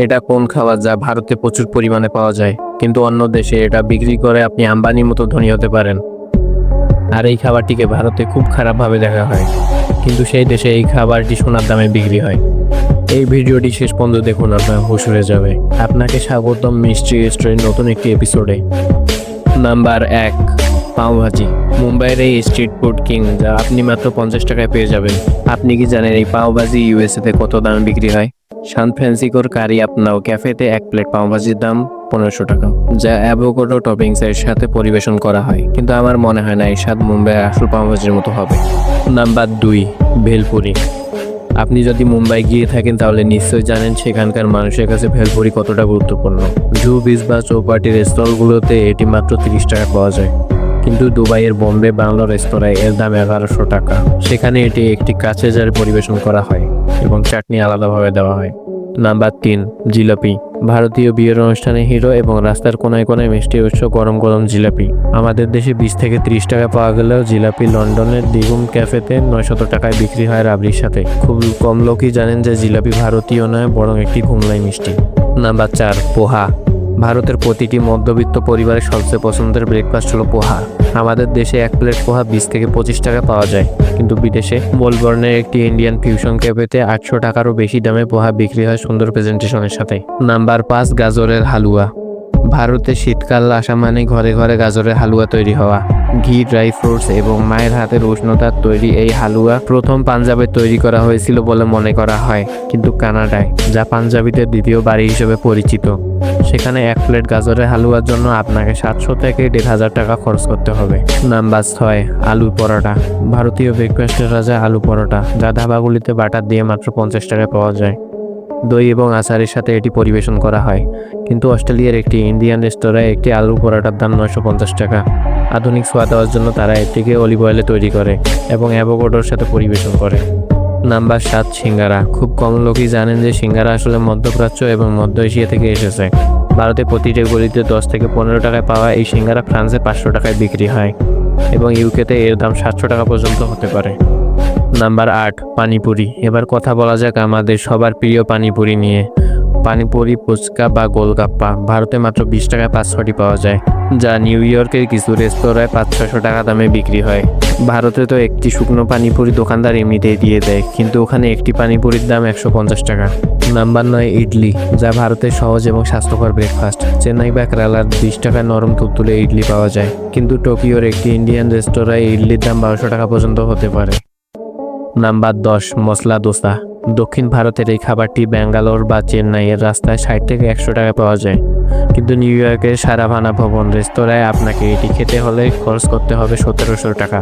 এটা কোন খাবার যা ভারতে প্রচুর পরিমাণে পাওয়া যায়, কিন্তু অন্য দেশে এটা বিক্রি করে আপনি আম্বানির মতো ধনী হতে পারেন। আর এই খাবারটিকে ভারতে খুব খারাপভাবে দেখা হয়, কিন্তু সেই দেশে এই খাবারটি সোনার দামে বিক্রি হয়। এই ভিডিওটি শেষ পর্যন্ত দেখুন, আপনার হুঁশ উড়ে যাবে। আপনাকে স্বাগতম মিস্ট্রি স্টোরির নতুন একটি এপিসোডে। নাম্বার 1, পাওভাজি। মুম্বাইয়ের এই স্ট্রিট ফুড কিং, যা আপনি মাত্র 50 টাকায় পেয়ে যাবেন। আপনি কি জানেন এই পাওভাজি ইউএসএতে কত দামে বিক্রি হয়? সান ফ্রান্সিসকোর কারি আপনাও ক্যাফেতে এক প্লেট পাওভাজির দাম 1500 টাকা, যা অ্যাভোকাডো টপিংসের সাথে পরিবেশন করা হয়। কিন্তু আমার মনে হয় না এই স্বাদ মুম্বাইয়ের আসল পাওভাজির মতো হবে। নাম্বার 2, ভেলপুরি। আপনি যদি মুম্বাই গিয়ে থাকেন তাহলে নিশ্চয়ই জানেন সেখানকার মানুষের কাছে ভেলপুরি কতটা গুরুত্বপূর্ণ। জু বিচ বা চৌপাটির স্টলগুলোতে এটি মাত্র 30 টাকা পাওয়া যায়, কিন্তু দুবাইয়ের বোম্বে বাংলো রেস্তোরাঁয় এর দাম 1100 টাকা। সেখানে এটি একটি কাঁচের জারে পরিবেশন করা হয় এবং চাটনি আলাদাভাবে দেওয়া হয়। নাম্বার 3, জিলাপি। ভারতীয় বিয়ের অনুষ্ঠানে হিরো এবং রাস্তার কোনায় কোনায় মিষ্টি উৎস গরম গরম জিলাপি। আমাদের দেশে 20 থেকে 30 টাকা পাওয়া গেলেও জিলাপি লন্ডনের দ্বিগুণ ক্যাফেতে 900 টাকায় বিক্রি হয় রাবড়ির সাথে। খুব কম লোকই জানেন যে জিলাপি ভারতীয় নয়, বরং একটি ঘুমলাই মিষ্টি। নাম্বার 4, পোহা। ভারতের প্রতিটি মধ্যবিত্ত পরিবারের সবচেয়ে পছন্দের ব্রেকফাস্ট হলো পোহা। আমাদের দেশে এক প্লেট পোহা 20 থেকে 25 টাকা পাওয়া যায়, কিন্তু বিদেশে মেলবোর্নের একটি ইন্ডিয়ান ফিউশন ক্যাফেতে 800 টাকারও বেশি দামে পোহা বিক্রি হয় সুন্দর প্রেজেন্টেশনের সাথে। নাম্বার 5, গাজরের হালুয়া। ভারতে শীতকাল আসা মানে ঘরে ঘরে গাজরের হালুয়া তৈরি হওয়া। ঘি, ড্রাই ফ্রুটস এবং মায়ের হাতের উষ্ণতার তৈরি এই হালুয়া প্রথম পাঞ্জাবে তৈরি করা হয়েছিল বলে মনে করা হয়, কিন্তু কানাডায়, যা পাঞ্জাবিদের দ্বিতীয় বাড়ি হিসেবে পরিচিত, সেখানে এক প্লেট গাজরের হালুয়ার জন্য আপনাকে 700 থেকে 1500 টাকা খরচ করতে হবে। নাম্বার 6, আলু পরোটা। ভারতীয় ব্রেকফাস্টের রাজা আলু পরোটা, যা ধাবাগুলিতে বাটার দিয়ে মাত্র 50 টাকায় পাওয়া যায়। দই এবং আচারের সাথে এটি পরিবেশন করা হয়, কিন্তু অস্ট্রেলিয়ার একটি ইন্ডিয়ান রেস্তোরাঁয় একটি আলু পরোটার দাম 950 টাকা। আধুনিক সোয়া দেওয়ার জন্য তারা এটিকে অলিভ অয়েলে তৈরি করে এবং অ্যাভোকাডোর সাথে পরিবেশন করে। নাম্বার 7, সিঙ্গারা। খুব কম লোকই জানেন যে সিঙ্গারা আসলে মধ্যপ্রাচ্য এবং মধ্য এশিয়া থেকে এসেছে। ভারতে প্রতিটি গলিতে 10 থেকে 15 টাকায় পাওয়া এই সিঙ্গারা ফ্রান্সে 500 টাকায় বিক্রি হয় এবং ইউকেতে এর দাম 700 টাকা পর্যন্ত হতে পারে। নাম্বার 8, পানিপুরি। এবার কথা বলা যাক আমাদের সবার প্রিয় পানিপুরি নিয়ে। পানিপুরি, ফুচকা বা গোলগাপ্পা ভারতে মাত্র 20 টাকায় 5-6টি পাওয়া যায়, যা নিউ ইয়র্কের কিছু রেস্তোরাঁয় 500-600 টাকা দামে বিক্রি হয়। ভারতে তো একটি শুকনো পানিপুরি দোকানদার এমনিতেই দিয়ে দেয়, কিন্তু ওখানে একটি পানিপুরির দাম 150 টাকা। নাম্বার 9, ইডলি, যা ভারতের সহজ এবং স্বাস্থ্যকর ব্রেকফাস্ট। চেন্নাই বা কেরালার 20 টাকায় নরম তুলতুলে ইডলি পাওয়া যায়, কিন্তু টোকিওর একটি ইন্ডিয়ান রেস্তোরাঁয় ইডলির দাম 1200 টাকা পর্যন্ত হতে পারে। নাম্বার 10, মশলা দোসা। দক্ষিণ ভারতের এই খাবারটি ব্যাঙ্গালোর বা চেন্নাইয়ের রাস্তায় 60 থেকে 100 টাকায় পাওয়া যায়, কিন্তু নিউ ইয়র্কের সারাভানা ভবন রেস্তোরাঁয় আপনাকে এটি খেতে হলে খরচ করতে হবে 1700 টাকা।